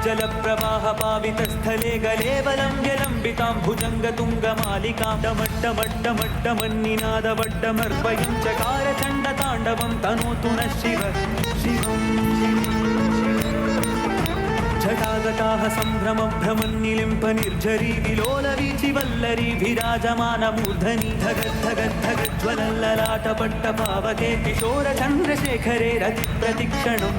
जलप्रवाहपावितस्थले गलेवलं व्यलम्बितां भुजङ्गतुङ्गमालिकां डमड्डमड्डमड्डमन्निनादवड्डमर्वयं चकारचण्डताण्डवं तनोतु नः शिव शिवम् झटागताः सम्भ्रमभ्रमन्निलिम्प निर्झरी विलोलवीचि वल्लरी विराजमानमूर्धनि धगद्धगद्धगज्ज्वलल्ललाटपट्टपावके किशोरचन्द्रशेखरे रतिप्रतिक्षणम्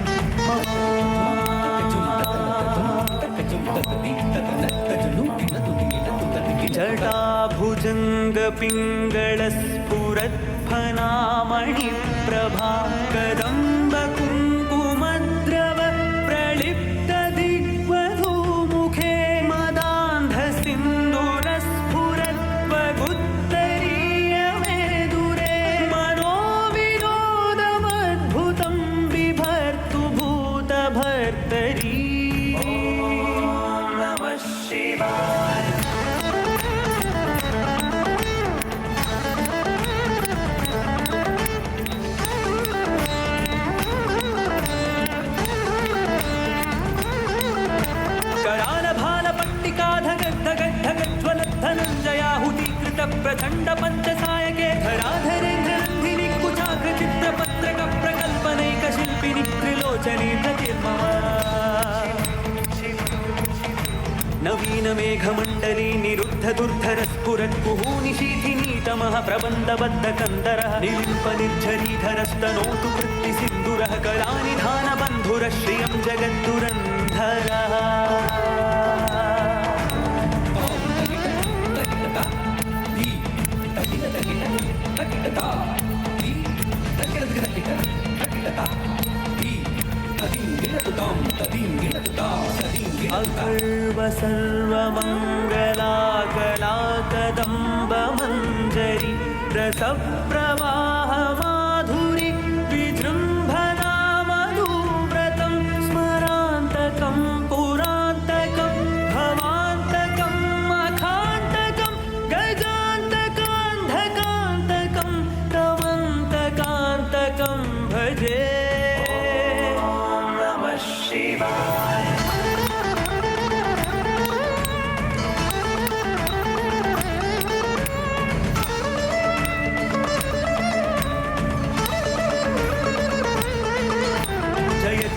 जटाभुजङ्गपिङ्गळस्फुरत्फनामणिप्रभा कदम्बकुङ्कुमद्रव प्रलिप्तदिग्वधूमुखे मदान्धसिन्दूरस्फुरत्वगुत्तरीयमेदुरे मनोविनोदमद्भुतं बिभर्तु भूतभर्तरी प्रचंड पंचसायके धराधरेन्द्रनन्दिनि कुचाग्रचित्रपत्रक प्रकल्पनैक शिल्पिनि त्रिलोचनी प्रतिर्मम नवीन मेघमण्डली निरुद्ध दुर्धर स्फुरत्कुहूनि शीथिनीतमः प्रबन्धबद्ध कन्दरः निलिम्प निर्झरीधरस्तनोतु कृत्तिसिन्दुरः कलानिधान बन्धुरः श्रियं जगद्दुरन्धरः अकल्व सर्वमङ्गलाकलाकदम्बमञ्जरी रसप्रवाहमाधुरि विजृम्भणा मधुव्रतं स्मरान्तकं पुरान्तकं भवान्तकं मखान्तकं गजान्तकान्धकान्तकं तमन्तकान्तकं भजे नमः शिवाय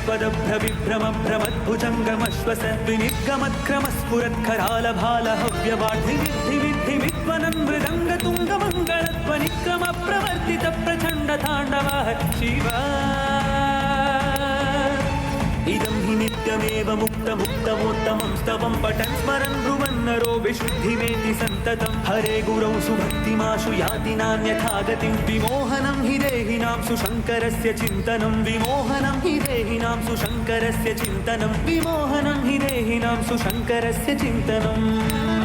पदभ्रविभ्रमभ्रमद्भुजङ्गमश्वस विनिर्गमत्क्रमस्फुरत्खरालभालहव्यवाढिविद्धिविद्धिविद्वनं मृदङ्गतुङ्गमङ्गलध्वनिक्रमप्रवर्तितप्रचण्डताण्डवः शिव इदं हि नित्यमेव मुक्तमुक्तमोत्तमं स्तवं पठन् स्मरन् ब्रुवन्नरो विशुद्धिमेति सन्ततं हरे गुरौ सुभक्तिमाशु याति नान्यथा गतिं विमोहनं हि देहिनां सुशङ्करस्य चिन्तनं विमोहनं हि देहिनां सुशङ्करस्य चिन्तनं विमोहनं हि देहिनां सुशङ्करस्य चिन्तनम्